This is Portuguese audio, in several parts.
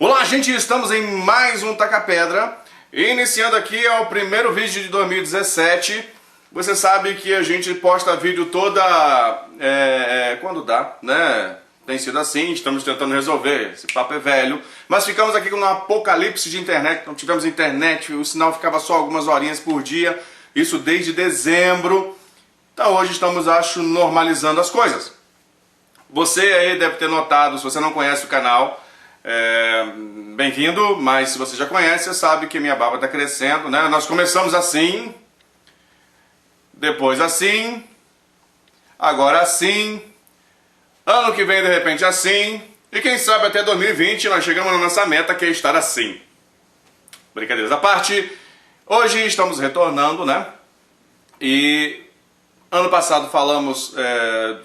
Olá, gente, estamos em mais um Taca Pedra. Iniciando aqui é o primeiro vídeo de 2017. Você sabe que a gente posta vídeo quando dá, né? Tem sido assim, estamos tentando resolver, esse papo é velho. Mas ficamos aqui com um apocalipse de internet, não tivemos internet, o sinal ficava só algumas horinhas por dia. Isso desde dezembro. Então hoje estamos, acho, normalizando as coisas. Você aí deve ter notado, se você não conhece o canal, bem-vindo, mas se você já conhece, você sabe que minha barba está crescendo, né? Nós começamos assim, depois assim, agora assim, ano que vem de repente assim, e quem sabe até 2020 nós chegamos na nossa meta, que é estar assim. Brincadeiras à parte, hoje estamos retornando, né? E ano passado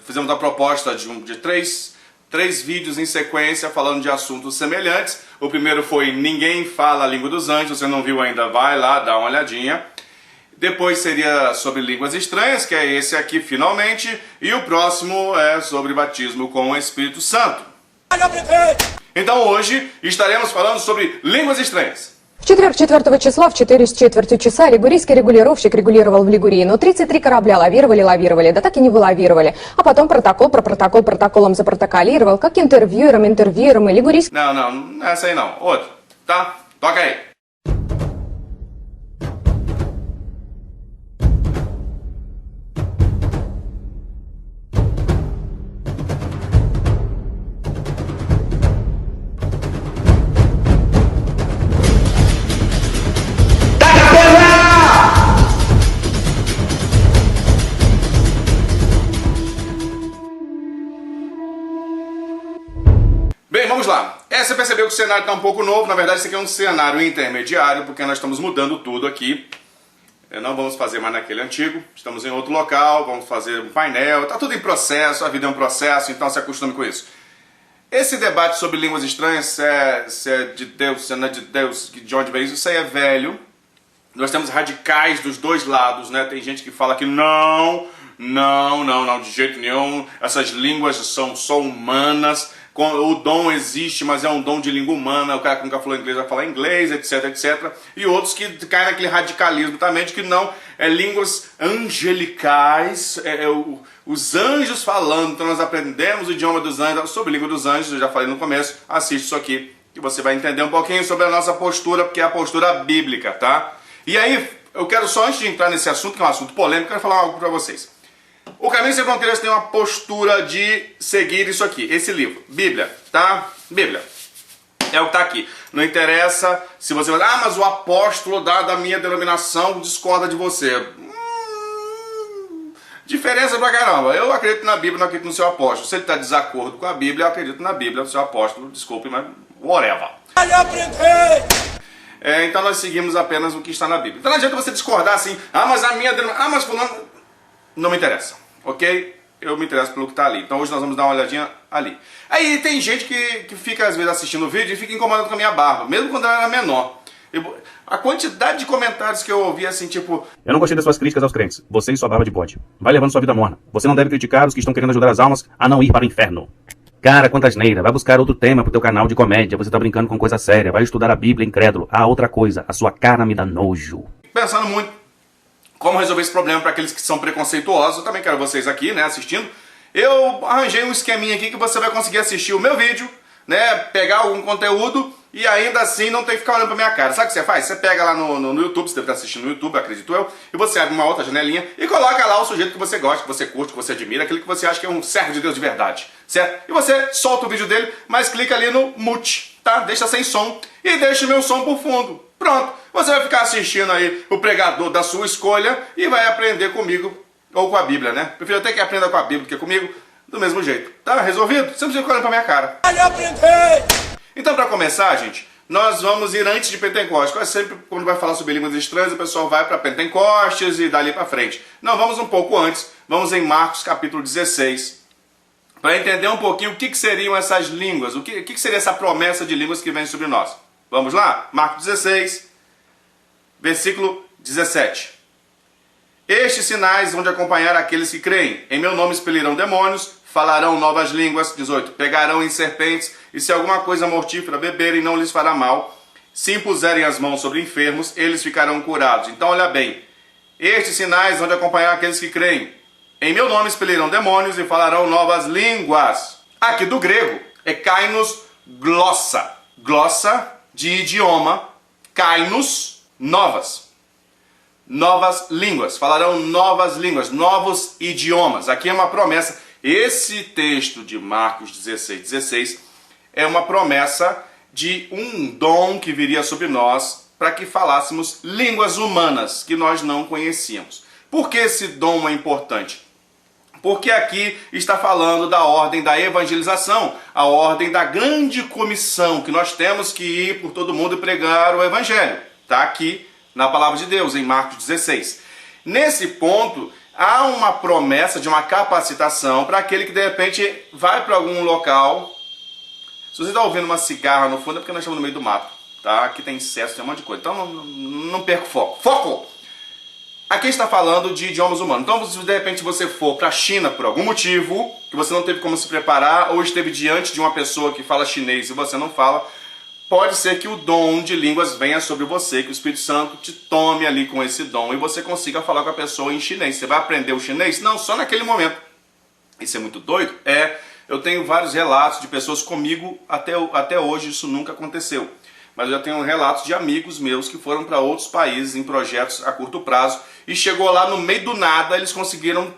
fizemos a proposta de três vídeos em sequência falando de assuntos semelhantes. O primeiro foi Ninguém Fala a Língua dos Anjos, você não viu ainda, vai lá, dá uma olhadinha. Depois seria sobre línguas estranhas, que é esse aqui finalmente. E o próximo é sobre batismo com o Espírito Santo. Então hoje estaremos falando sobre línguas estranhas. В четверг 4 числа в 4:04 часа лигурийский регулировщик регулировал в Лигурии, но 33 корабля лавировали, да так и не вылавировали. А потом протоколом запротоколировал, как интервьюером и лигурийский... Não, essa aí não. Outra, tá? Toca aí. Bem, vamos lá. Você percebeu que o cenário está um pouco novo. Na verdade, esse aqui é um cenário intermediário, porque nós estamos mudando tudo aqui. Não vamos fazer mais naquele antigo. Estamos em outro local, vamos fazer um painel. Está tudo em processo, a vida é um processo, então se acostume com isso. Esse debate sobre línguas estranhas, se é de Deus, se não é de Deus, de onde veio isso aí é velho. Nós temos radicais dos dois lados, né? Tem gente que fala que não, de jeito nenhum. Essas línguas são só humanas. O dom existe, mas é um dom de língua humana. O cara que nunca falou inglês vai falar inglês, etc. E outros que caem naquele radicalismo também de que não, línguas angelicais, os anjos falando. Então nós aprendemos o idioma dos anjos, sobre a língua dos anjos, eu já falei no começo. Assiste isso aqui, que você vai entender um pouquinho sobre a nossa postura, porque é a postura bíblica, tá? E aí, eu quero só, antes de entrar nesse assunto, que é um assunto polêmico, eu quero falar algo para vocês. O Caminho Sem Fronteiras tem uma postura de seguir isso aqui, esse livro, Bíblia, tá? Bíblia. É o que está aqui. Não interessa se você vai... mas o apóstolo da minha denominação discorda de você. Diferença pra caramba. Eu acredito na Bíblia, não acredito no seu apóstolo. Se ele está de desacordo com a Bíblia, eu acredito na Bíblia, no seu apóstolo, desculpe, mas whatever. Então nós seguimos apenas o que está na Bíblia. Então não adianta você discordar assim, mas a minha denominação... mas fulano... Não me interessa, ok? Eu me interesso pelo que está ali. Então hoje nós vamos dar uma olhadinha ali. Aí tem gente que fica às vezes assistindo o vídeo e fica incomodado com a minha barba, mesmo quando ela era menor. A quantidade de comentários que eu ouvi assim, tipo... Eu não gostei das suas críticas aos crentes. Você e sua barba de bode. Vai levando sua vida morna. Você não deve criticar os que estão querendo ajudar as almas a não ir para o inferno. Cara, quanta asneira. Vai buscar outro tema pro teu canal de comédia. Você tá brincando com coisa séria. Vai estudar a Bíblia, incrédulo. Outra coisa. A sua cara me dá nojo. Pensando muito como resolver esse problema para aqueles que são preconceituosos. Eu também quero vocês aqui, né, assistindo. Eu arranjei um esqueminha aqui que você vai conseguir assistir o meu vídeo, né, pegar algum conteúdo e ainda assim não tem que ficar olhando pra minha cara. Sabe o que você faz? Você pega lá no YouTube, você deve estar assistindo no YouTube, acredito eu, e você abre uma outra janelinha e coloca lá o sujeito que você gosta, que você curte, que você admira, aquele que você acha que é um servo de Deus de verdade, certo? E você solta o vídeo dele, mas clica ali no mute, tá? Deixa sem som e deixa o meu som por fundo. Pronto, você vai ficar assistindo aí o pregador da sua escolha e vai aprender comigo ou com a Bíblia, né? Prefiro até que aprenda com a Bíblia do que comigo, do mesmo jeito. Tá resolvido? Você não precisa ficar olhando pra minha cara. Então, para começar, gente, nós vamos ir antes de Pentecostes. Quase sempre, quando vai falar sobre línguas estranhas, o pessoal vai para Pentecostes e dali para frente. Não, vamos um pouco antes. Vamos em Marcos capítulo 16. Para entender um pouquinho o que seriam essas línguas, o que seria essa promessa de línguas que vem sobre nós. Vamos lá? Marcos 16, versículo 17. Estes sinais vão de acompanhar aqueles que creem. Em meu nome expelirão demônios, falarão novas línguas. 18. Pegarão em serpentes, e se alguma coisa mortífera beberem, não lhes fará mal. Se impuserem as mãos sobre enfermos, eles ficarão curados. Então, olha bem, estes sinais vão de acompanhar aqueles que creem. Em meu nome expelirão demônios e falarão novas línguas. Aqui do grego é kainos glossa. Glossa de idioma, kainos, novas. Novas línguas. Falarão novas línguas, novos idiomas. Aqui é uma promessa. Esse texto de Marcos 16:16 é uma promessa de um dom que viria sobre nós para que falássemos línguas humanas que nós não conhecíamos. Por que esse dom é importante? Porque aqui está falando da ordem da evangelização, a ordem da grande comissão, que nós temos que ir por todo mundo e pregar o evangelho. Está aqui na palavra de Deus, em Marcos 16. Nesse ponto, há uma promessa de uma capacitação para aquele que de repente vai para algum local. Se você está ouvindo uma cigarra no fundo é porque nós estamos no meio do mato, tá? Aqui tem inseto, tem um monte de coisa. Então não perca o foco. Foco! Aqui está falando de idiomas humanos. Então, se de repente você for para a China por algum motivo, que você não teve como se preparar, ou esteve diante de uma pessoa que fala chinês e você não fala, pode ser que o dom de línguas venha sobre você, que o Espírito Santo te tome ali com esse dom e você consiga falar com a pessoa em chinês. Você vai aprender o chinês? Não, só naquele momento. Isso é muito doido? Eu tenho vários relatos de pessoas comigo, até hoje isso nunca aconteceu. Mas eu já tenho relatos de amigos meus que foram para outros países em projetos a curto prazo e chegou lá no meio do nada, eles conseguiram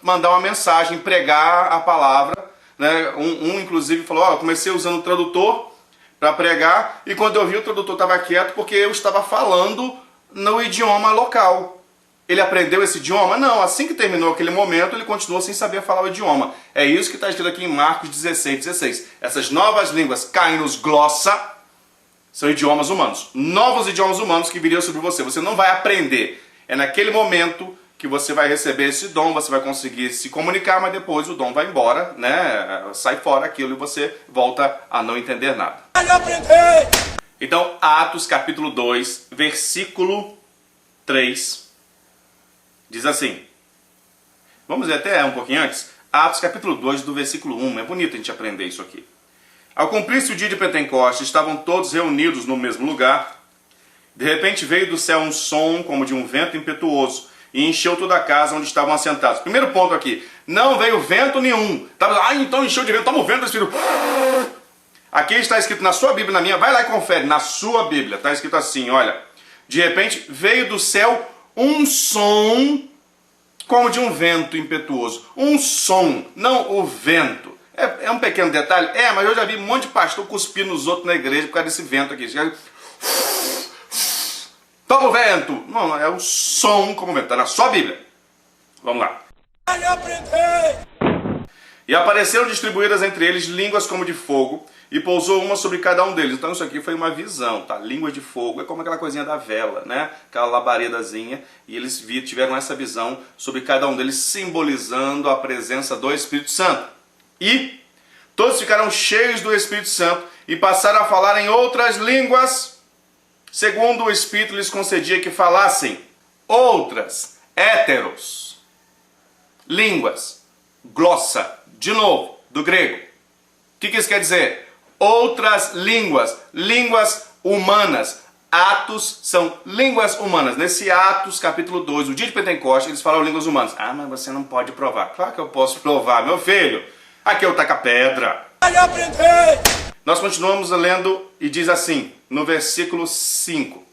mandar uma mensagem, pregar a palavra, né? Inclusive falou, eu comecei usando o tradutor para pregar e quando eu vi o tradutor estava quieto porque eu estava falando no idioma local. Ele aprendeu esse idioma? Não, assim que terminou aquele momento ele continuou sem saber falar o idioma. É isso que está escrito aqui em Marcos 16:16. Essas novas línguas, kainos glossa, são idiomas humanos. Novos idiomas humanos que viriam sobre você. Você não vai aprender. É naquele momento que você vai receber esse dom, você vai conseguir se comunicar, mas depois o dom vai embora, né? Sai fora aquilo e você volta a não entender nada. Então, Atos capítulo 2, versículo 3, diz assim. Vamos ler até um pouquinho antes. Atos capítulo 2, do versículo 1. É bonito a gente aprender isso aqui. Ao cumprir-se o dia de Pentecostes, estavam todos reunidos no mesmo lugar. De repente veio do céu um som como de um vento impetuoso e encheu toda a casa onde estavam assentados. Primeiro ponto aqui, não veio vento nenhum. Então encheu de vento, toma o vento, Espírito. Aqui está escrito na sua Bíblia, na minha, vai lá e confere, na sua Bíblia, está escrito assim, olha. De repente veio do céu um som como de um vento impetuoso. Um som, não o vento. É um pequeno detalhe? Mas eu já vi um monte de pastor cuspir nos outros na igreja por causa desse vento aqui. Toma o vento! Não, é o som como vento. Está na sua Bíblia. Vamos lá. E apareceram distribuídas entre eles línguas como de fogo, e pousou uma sobre cada um deles. Então isso aqui foi uma visão, tá? Língua de fogo é como aquela coisinha da vela, né? Aquela labaredazinha. E eles tiveram essa visão sobre cada um deles, simbolizando a presença do Espírito Santo. E todos ficaram cheios do Espírito Santo e passaram a falar em outras línguas, segundo o Espírito lhes concedia que falassem outras, héteros, línguas, glossa, de novo, do grego. O que isso quer dizer? Outras línguas, línguas humanas. Atos são línguas humanas. Nesse Atos, capítulo 2, o dia de Pentecostes, eles falam línguas humanas. Mas você não pode provar. Claro que eu posso provar, meu filho. Aqui é o taca-pedra. Nós continuamos lendo e diz assim, no versículo 5.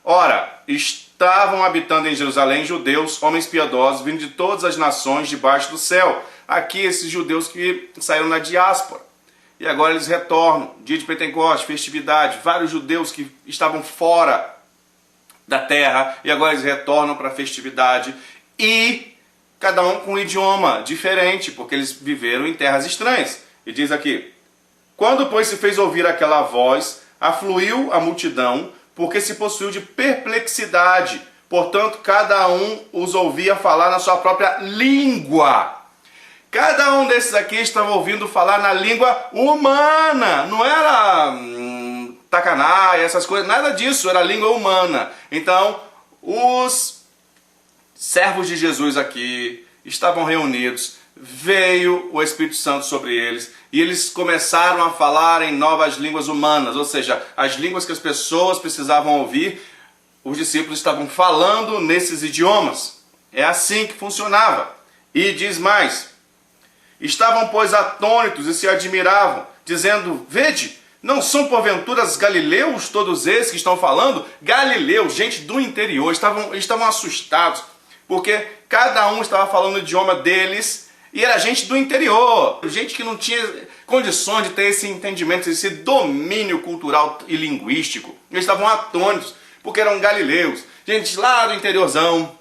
Ora, estavam habitando em Jerusalém judeus, homens piedosos, vindo de todas as nações debaixo do céu. Aqui esses judeus que saíram na diáspora. E agora eles retornam, dia de Pentecostes, festividade. Vários judeus que estavam fora da terra e agora eles retornam para a festividade. E cada um com um idioma diferente, porque eles viveram em terras estranhas. E diz aqui, quando, pois, se fez ouvir aquela voz, afluiu a multidão, porque se possuiu de perplexidade. Portanto, cada um os ouvia falar na sua própria língua. Cada um desses aqui estava ouvindo falar na língua humana. Não era tacanai, essas coisas, nada disso, era língua humana. Então, os servos de Jesus aqui estavam reunidos veio o Espírito Santo sobre eles e eles começaram a falar em novas línguas humanas, ou seja, as línguas que as pessoas precisavam ouvir, os discípulos estavam falando nesses idiomas. É assim que funcionava. E diz mais: estavam, pois, atônitos e se admiravam, dizendo: vede, não são porventura os galileus todos esses que estão falando? Galileus, gente do interior, estavam assustados, porque cada um estava falando o idioma deles, e era gente do interior, gente que não tinha condições de ter esse entendimento, esse domínio cultural e linguístico. Eles estavam atônitos, porque eram galileus, gente lá do interiorzão.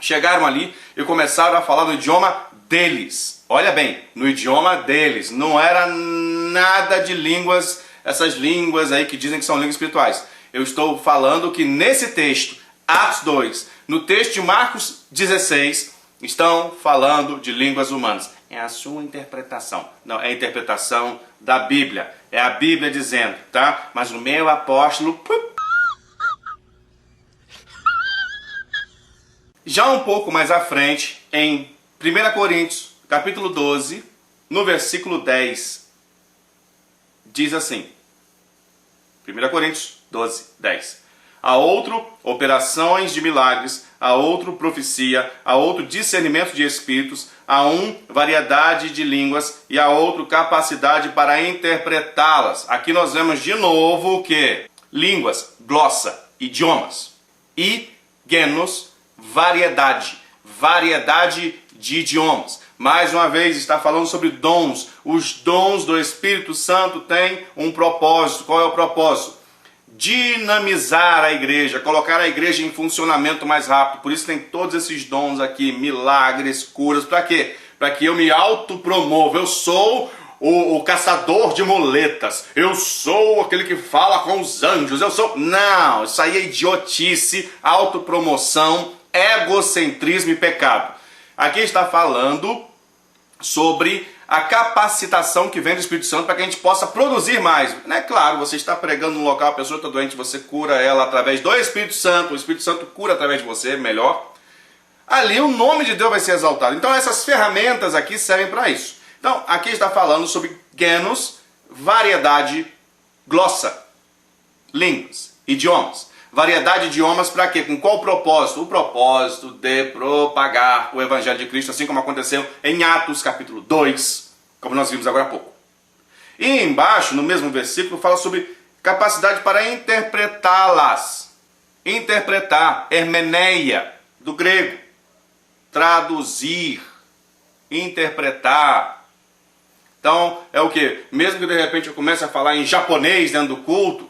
Chegaram ali e começaram a falar no idioma deles. Olha bem, no idioma deles. Não era nada de línguas, essas línguas aí que dizem que são línguas espirituais. Eu estou falando que nesse texto, Atos 2, no texto de Marcos 16, estão falando de línguas humanas. É a sua interpretação. Não, é a interpretação da Bíblia. É a Bíblia dizendo, tá? Mas o meu apóstolo... Já um pouco mais à frente, em 1 Coríntios, capítulo 12, no versículo 10, diz assim, 1 Coríntios 12, 10. A outro, operações de milagres, a outro, profecia, a outro, discernimento de espíritos, a um, variedade de línguas, e a outro, capacidade para interpretá-las. Aqui nós vemos de novo o que? Línguas, glossa, idiomas. E genos, variedade de idiomas. Mais uma vez está falando sobre dons. Os dons do Espírito Santo têm um propósito. Qual é o propósito? Dinamizar a igreja, colocar a igreja em funcionamento mais rápido. Por isso tem todos esses dons aqui, milagres, curas. Para quê? Para que eu me autopromova. Eu sou o caçador de muletas. Eu sou aquele que fala com os anjos. Eu sou... Não, isso aí é idiotice, autopromoção, egocentrismo e pecado. Aqui está falando sobre a capacitação que vem do Espírito Santo para que a gente possa produzir mais. É claro, você está pregando num local, a pessoa está doente, você cura ela através do Espírito Santo, o Espírito Santo cura através de você, melhor. Ali o nome de Deus vai ser exaltado. Então essas ferramentas aqui servem para isso. Então aqui está falando sobre genos, variedade, glossa, línguas, idiomas. Variedade de idiomas para quê? Com qual propósito? O propósito de propagar o Evangelho de Cristo, assim como aconteceu em Atos capítulo 2, como nós vimos agora há pouco. E embaixo, no mesmo versículo, fala sobre capacidade para interpretá-las. Interpretar, hermeneia, do grego. Traduzir, interpretar. Então, é o que? Mesmo que de repente eu comece a falar em japonês dentro do culto,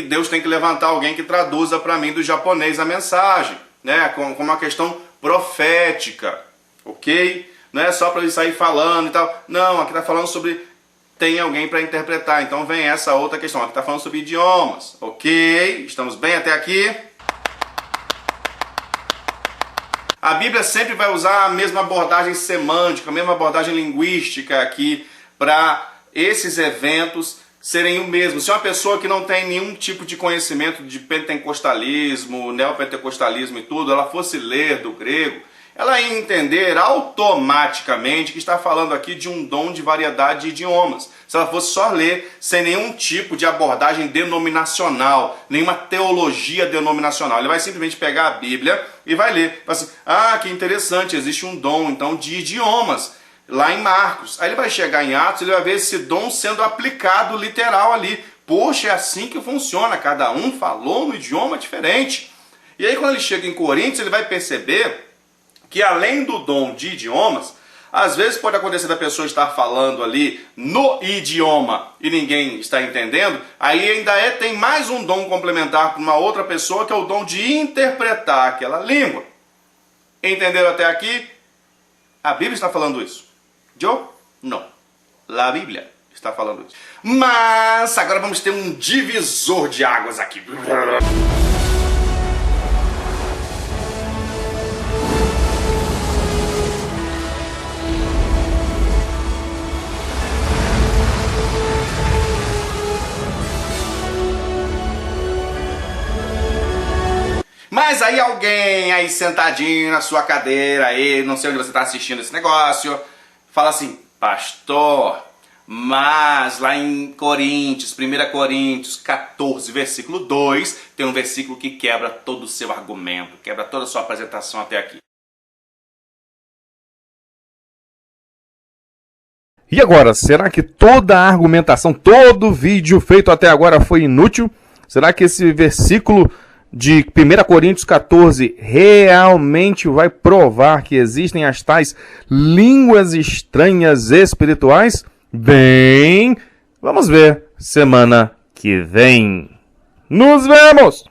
Deus tem que levantar alguém que traduza para mim do japonês a mensagem, né? Com uma questão profética, ok? Não é só para ele sair falando e tal. Não, aqui está falando sobre... Tem alguém para interpretar. Então vem essa outra questão. Aqui está falando sobre idiomas, ok? Estamos bem até aqui? A Bíblia sempre vai usar a mesma abordagem semântica, a mesma abordagem linguística aqui para esses eventos serem o mesmo. Se uma pessoa que não tem nenhum tipo de conhecimento de pentecostalismo, neopentecostalismo e tudo, ela fosse ler do grego, ela ia entender automaticamente que está falando aqui de um dom de variedade de idiomas. Se ela fosse só ler sem nenhum tipo de abordagem denominacional, nenhuma teologia denominacional, ele vai simplesmente pegar a Bíblia e vai ler. Vai assim, que interessante, existe um dom então de idiomas lá em Marcos. Aí ele vai chegar em Atos e ele vai ver esse dom sendo aplicado literal ali. Poxa, é assim que funciona, cada um falou no idioma diferente. E aí quando ele chega em Coríntios, ele vai perceber que além do dom de idiomas, às vezes pode acontecer da pessoa estar falando ali no idioma e ninguém está entendendo, aí ainda tem mais um dom complementar para uma outra pessoa, que é o dom de interpretar aquela língua. Entenderam até aqui? A Bíblia está falando isso. Eu? Não. A Bíblia está falando isso. Mas agora vamos ter um divisor de águas aqui. Mas aí alguém aí sentadinho na sua cadeira, aí, não sei onde você está assistindo esse negócio, fala assim, pastor, mas lá em Coríntios, 1 Coríntios 14, versículo 2, tem um versículo que quebra todo o seu argumento, quebra toda a sua apresentação até aqui. E agora, será que toda a argumentação, todo o vídeo feito até agora foi inútil? Será que esse versículo de 1 Coríntios 14 realmente vai provar que existem as tais línguas estranhas espirituais? Bem, vamos ver semana que vem. Nos vemos!